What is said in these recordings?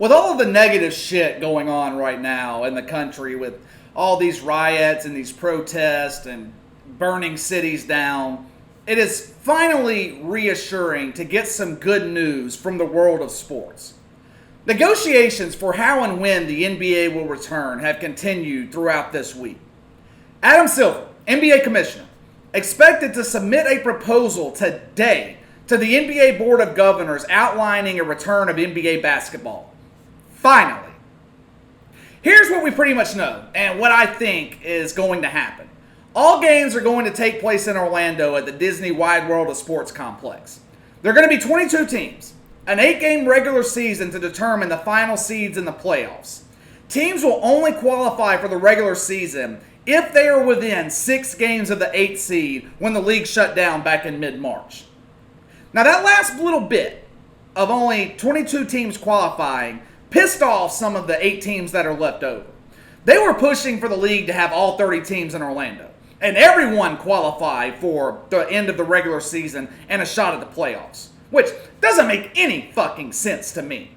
with all of the negative shit going on right now in the country, with all these riots and these protests and burning cities down, it is finally reassuring to get some good news from the world of sports. Negotiations for how and when the NBA will return have continued throughout this week. Adam Silver, NBA Commissioner, expected to submit a proposal today to the NBA Board of Governors outlining a return of NBA basketball. Finally. Here's what we pretty much know and what I think is going to happen. All games are going to take place in Orlando at the Disney Wide World of Sports complex. There are going to be 22 teams, an 8-game regular season to determine the final seeds in the playoffs. Teams will only qualify for the regular season if they are within 6 games of the 8th seed when the league shut down back in mid-March. Now that last little bit of only 22 teams qualifying pissed off some of the 8 teams that are left over. They were pushing for the league to have all 30 teams in Orlando, and everyone qualify for the end of the regular season and a shot at the playoffs, which doesn't make any fucking sense to me.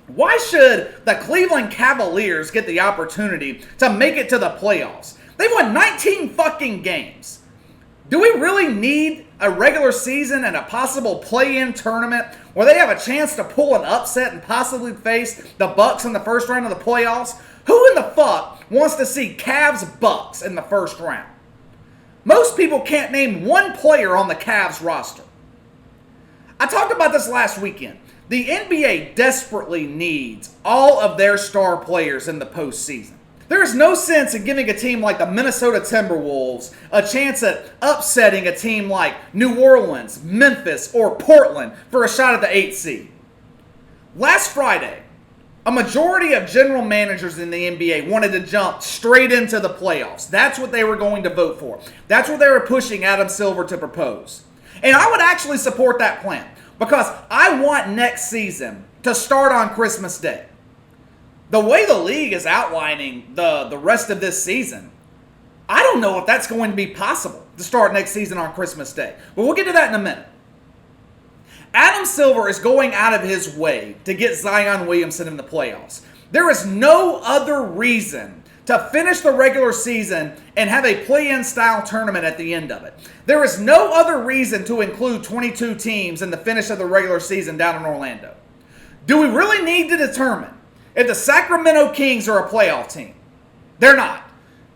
Why should the Cleveland Cavaliers get the opportunity to make it to the playoffs? They've won 19 fucking games. Do we really need a regular season and a possible play-in tournament where they have a chance to pull an upset and possibly face the Bucks in the first round of the playoffs? Who in the fuck wants to see Cavs-Bucks in the first round? Most people can't name one player on the Cavs roster. I talked about this last weekend. The NBA desperately needs all of their star players in the postseason. There is no sense in giving a team like the Minnesota Timberwolves a chance at upsetting a team like New Orleans, Memphis, or Portland for a shot at the 8th seed. Last Friday, a majority of general managers in the NBA wanted to jump straight into the playoffs. That's what they were going to vote for. That's what they were pushing Adam Silver to propose. And I would actually support that plan because I want next season to start on Christmas Day. The way the league is outlining the rest of this season, I don't know if that's going to be possible to start next season on Christmas Day. But we'll get to that in a minute. Adam Silver is going out of his way to get Zion Williamson in the playoffs. There is no other reason to finish the regular season and have a play-in style tournament at the end of it. There is no other reason to include 22 teams in the finish of the regular season down in Orlando. Do we really need to determine if the Sacramento Kings are a playoff team? They're not.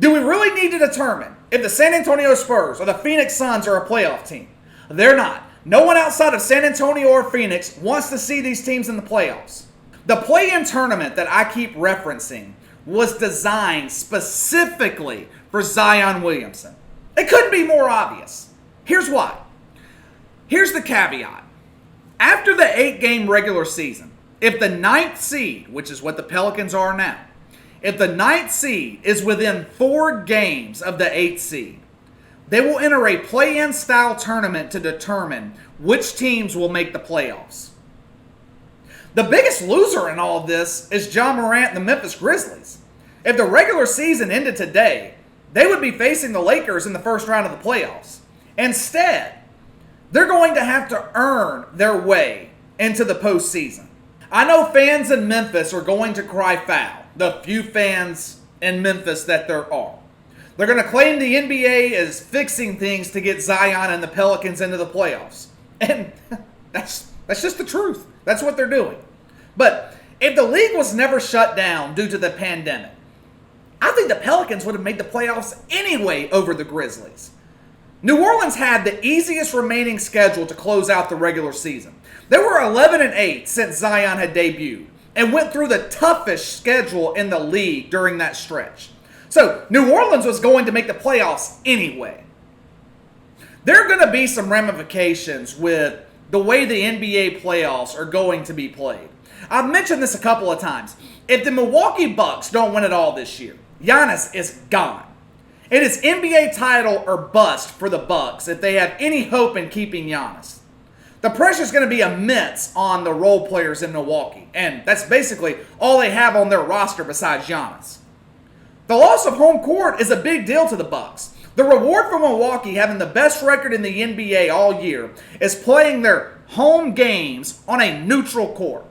Do we really need to determine if the San Antonio Spurs or the Phoenix Suns are a playoff team? They're not. No one outside of San Antonio or Phoenix wants to see these teams in the playoffs. The play-in tournament that I keep referencing was designed specifically for Zion Williamson. It couldn't be more obvious. Here's why. Here's the caveat. After the 8-game regular season, if the 9th seed, which is what the Pelicans are now, if the 9th seed is within 4 games of the 8th seed, they will enter a play-in style tournament to determine which teams will make the playoffs. The biggest loser in all of this is Ja Morant and the Memphis Grizzlies. If the regular season ended today, they would be facing the Lakers in the first round of the playoffs. Instead, they're going to have to earn their way into the postseason. I know fans in Memphis are going to cry foul, the few fans in Memphis that there are. They're going to claim the NBA is fixing things to get Zion and the Pelicans into the playoffs. And that's just the truth. That's what they're doing. But if the league was never shut down due to the pandemic, I think the Pelicans would have made the playoffs anyway over the Grizzlies. New Orleans had the easiest remaining schedule to close out the regular season. They were 11-8 since Zion had debuted and went through the toughest schedule in the league during that stretch. So New Orleans was going to make the playoffs anyway. There are going to be some ramifications with the way the NBA playoffs are going to be played. I've mentioned this a couple of times. If the Milwaukee Bucks don't win it all this year, Giannis is gone. It is NBA title or bust for the Bucks if they have any hope in keeping Giannis. The pressure is going to be immense on the role players in Milwaukee, and that's basically all they have on their roster besides Giannis. The loss of home court is a big deal to the Bucks. The reward for Milwaukee having the best record in the NBA all year is playing their home games on a neutral court.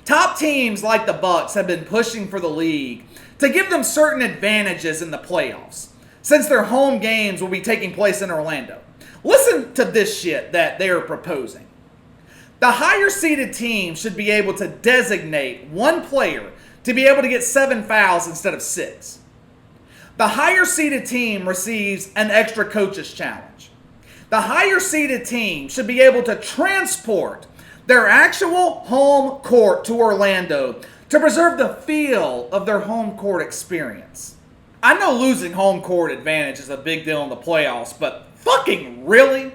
Top teams like the Bucks have been pushing for the league to give them certain advantages in the playoffs, since their home games will be taking place in Orlando. Listen to this shit that they are proposing. The higher seeded team should be able to designate one player to be able to get 7 fouls instead of 6. The higher seeded team receives an extra coach's challenge. The higher seeded team should be able to transport their actual home court to Orlando to preserve the feel of their home court experience. I know losing home court advantage is a big deal in the playoffs, but fucking really?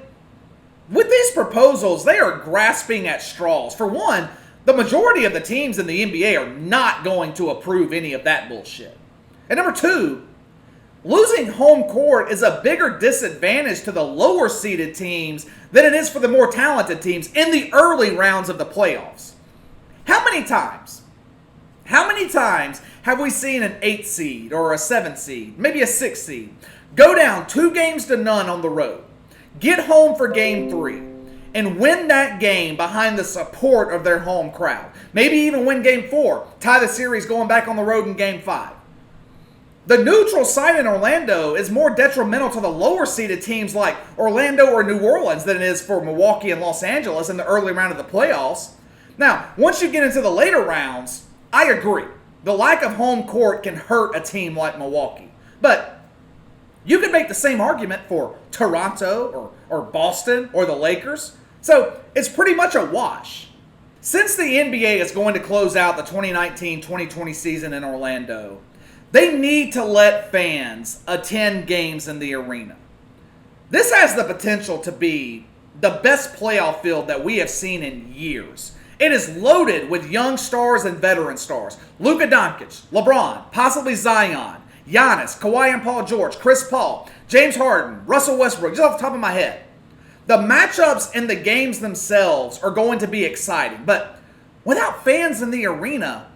With these proposals, they are grasping at straws. For one, the majority of the teams in the NBA are not going to approve any of that bullshit. And number two, losing home court is a bigger disadvantage to the lower seeded teams than it is for the more talented teams in the early rounds of the playoffs. How many times have we seen an 8 seed or a 7 seed, maybe a 6 seed, go down 2-0 on the road, get home for game 3, and win that game behind the support of their home crowd? Maybe even win game 4, tie the series going back on the road in game 5. The neutral site in Orlando is more detrimental to the lower seeded teams like Orlando or New Orleans than it is for Milwaukee and Los Angeles in the early round of the playoffs. Now, once you get into the later rounds, I agree. The lack of home court can hurt a team like Milwaukee. But you could make the same argument for Toronto or Boston or the Lakers. So it's pretty much a wash. Since the NBA is going to close out the 2019-2020 season in Orlando, they need to let fans attend games in the arena. This has the potential to be the best playoff field that we have seen in years. It is loaded with young stars and veteran stars. Luka Doncic, LeBron, possibly Zion, Giannis, Kawhi and Paul George, Chris Paul, James Harden, Russell Westbrook, just off the top of my head. The matchups in the games themselves are going to be exciting, but without fans in the arena,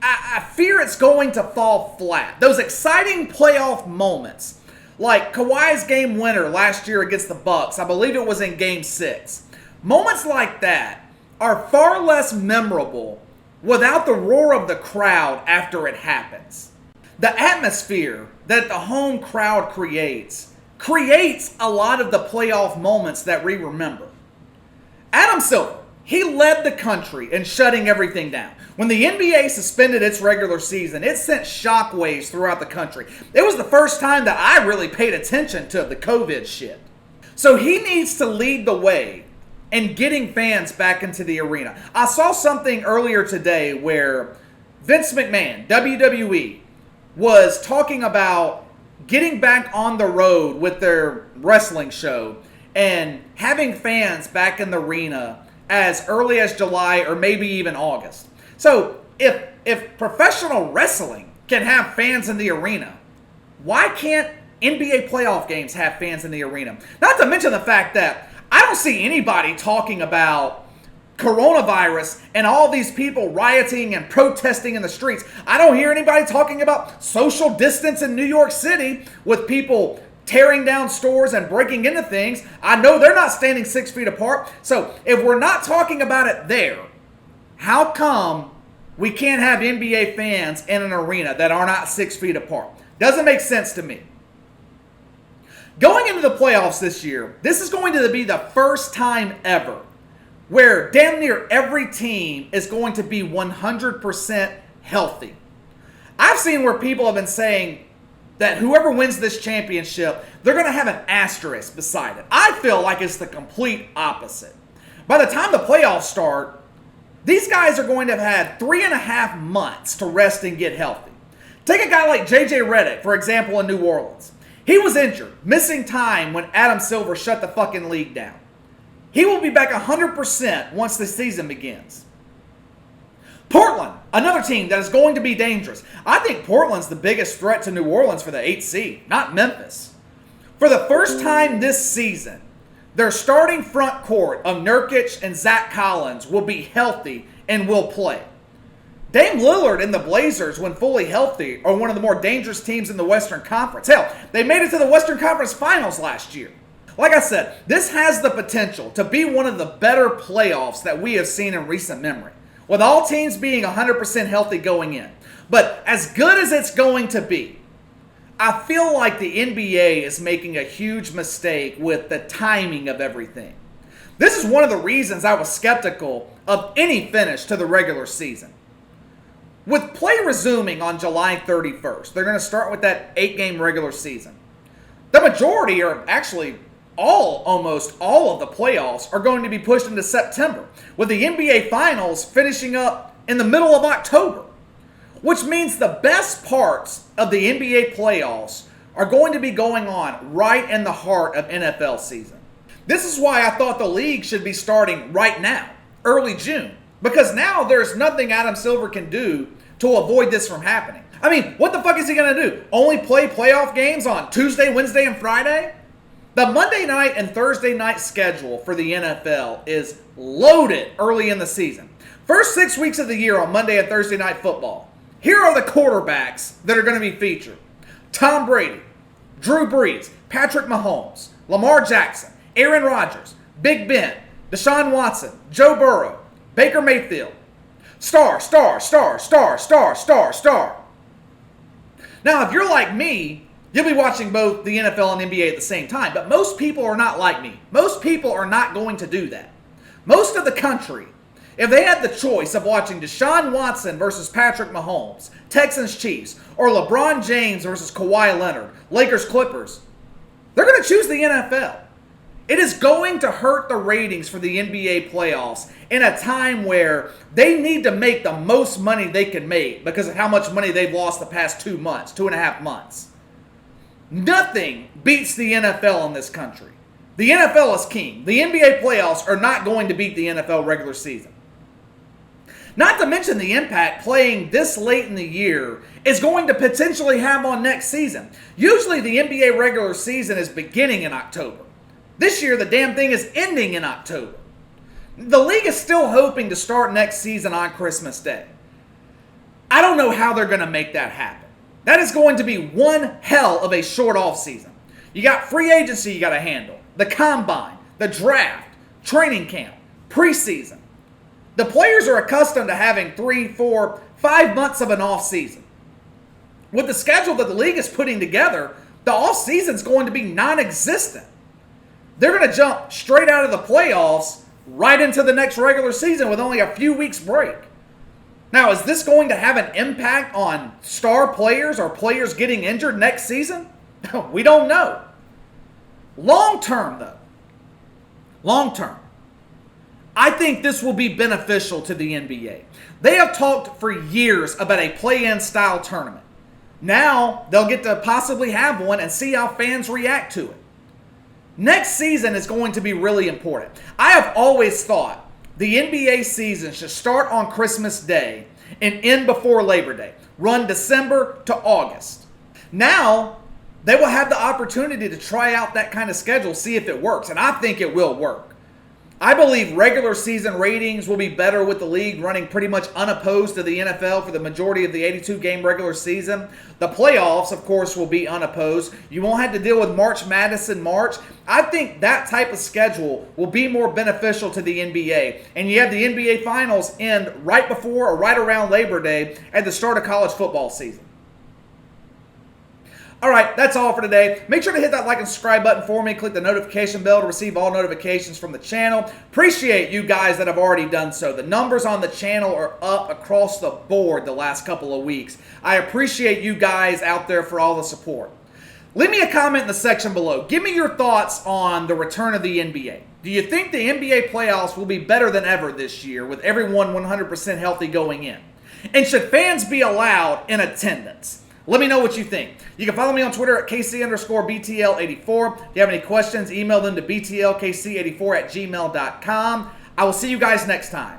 I fear it's going to fall flat. Those exciting playoff moments, like Kawhi's game winner last year against the Bucks, I believe it was in game 6. Moments like that are far less memorable without the roar of the crowd after it happens. The atmosphere that the home crowd creates a lot of the playoff moments that we remember. Adam Silver, he led the country in shutting everything down. When the NBA suspended its regular season, it sent shockwaves throughout the country. It was the first time that I really paid attention to the COVID shit. So he needs to lead the way in getting fans back into the arena. I saw something earlier today where Vince McMahon, WWE, was talking about getting back on the road with their wrestling show and having fans back in the arena as early as July or maybe even August. So if professional wrestling can have fans in the arena, why can't NBA playoff games have fans in the arena? Not to mention the fact that I don't see anybody talking about coronavirus and all these people rioting and protesting in the streets. I don't hear anybody talking about social distance in New York City with people tearing down stores and breaking into things. I know they're not standing 6 feet apart. So if we're not talking about it there, how come we can't have NBA fans in an arena that are not 6 feet apart? Doesn't make sense to me. Going into the playoffs this year, this is going to be the first time ever where damn near every team is going to be 100% healthy. I've seen where people have been saying that whoever wins this championship, they're going to have an asterisk beside it. I feel like it's the complete opposite. By the time the playoffs start, these guys are going to have had 3.5 months to rest and get healthy. Take a guy like JJ Redick, for example, in New Orleans. He was injured, missing time when Adam Silver shut the fucking league down. He will be back 100% once the season begins. Portland, another team that is going to be dangerous. I think Portland's the biggest threat to New Orleans for the 8th seed, not Memphis. For the first time this season, their starting front court of Nurkic and Zach Collins will be healthy and will play. Dame Lillard and the Blazers, when fully healthy, are one of the more dangerous teams in the Western Conference. Hell, they made it to the Western Conference Finals last year. Like I said, this has the potential to be one of the better playoffs that we have seen in recent memory. with all teams being 100% healthy going in. But as good as it's going to be, I feel like the NBA is making a huge mistake with the timing of everything. This is one of the reasons I was skeptical of any finish to the regular season. With play resuming on July 31st, they're going to start with that 8-game regular season. The majority, or actually almost all of the playoffs, are going to be pushed into September, with the NBA Finals finishing up in the middle of October, which means the best parts of the NBA playoffs are going to be going on right in the heart of NFL season. This is why I thought the league should be starting right now, early June, because now there's nothing Adam Silver can do to avoid this from happening. I mean, what the fuck is he going to do? Only play playoff games on Tuesday, Wednesday, and Friday? The Monday night and Thursday night schedule for the NFL is loaded early in the season. First 6 weeks of the year on Monday and Thursday night football. Here are the quarterbacks that are going to be featured. Tom Brady, Drew Brees, Patrick Mahomes, Lamar Jackson, Aaron Rodgers, Big Ben, Deshaun Watson, Joe Burrow, Baker Mayfield. Star. Now, if you're like me, you'll be watching both the NFL and NBA at the same time. But most people are not like me. Most people are not going to do that. Most of the country, if they had the choice of watching Deshaun Watson versus Patrick Mahomes, Texans Chiefs, or LeBron James versus Kawhi Leonard, Lakers Clippers, they're going to choose the NFL. It is going to hurt the ratings for the NBA playoffs in a time where they need to make the most money they can make because of how much money they've lost the past 2 months, 2.5 months. Nothing beats the NFL in this country. The NFL is king. The NBA playoffs are not going to beat the NFL regular season. Not to mention the impact playing this late in the year is going to potentially have on next season. Usually the NBA regular season is beginning in October. This year, the damn thing is ending in October. The league is still hoping to start next season on Christmas Day. I don't know how they're going to make that happen. That is going to be one hell of a short off season. You got free agency you got to handle, the combine, the draft, training camp, preseason. The players are accustomed to having 3, 4, 5 months of an off season. With the schedule that the league is putting together, the off season is going to be non-existent. They're going to jump straight out of the playoffs right into the next regular season with only a few weeks break. Now, is this going to have an impact on star players or players getting injured next season? We don't know. Long term, though. Long term. I think this will be beneficial to the NBA. They have talked for years about a play-in style tournament. Now, they'll get to possibly have one and see how fans react to it. Next season is going to be really important. I have always thought the NBA season should start on Christmas Day and end before Labor Day. Run December to August. Now, they will have the opportunity to try out that kind of schedule, see if it works, and I think it will work. I believe regular season ratings will be better with the league running pretty much unopposed to the NFL for the majority of the 82-game regular season. The playoffs, of course, will be unopposed. You won't have to deal with March Madness in March. I think that type of schedule will be more beneficial to the NBA. And you have the NBA Finals end right before or right around Labor Day at the start of college football season. All right, that's all for today. Make sure to hit that like and subscribe button for me. Click the notification bell to receive all notifications from the channel. Appreciate you guys that have already done so. The numbers on the channel are up across the board the last couple of weeks. I appreciate you guys out there for all the support. Leave me a comment in the section below. Give me your thoughts on the return of the NBA. Do you think the NBA playoffs will be better than ever this year with everyone 100% healthy going in? And should fans be allowed in attendance? Let me know what you think. You can follow me on Twitter at KC_BTL84. If you have any questions, email them to BTLKC84@gmail.com. I will see you guys next time.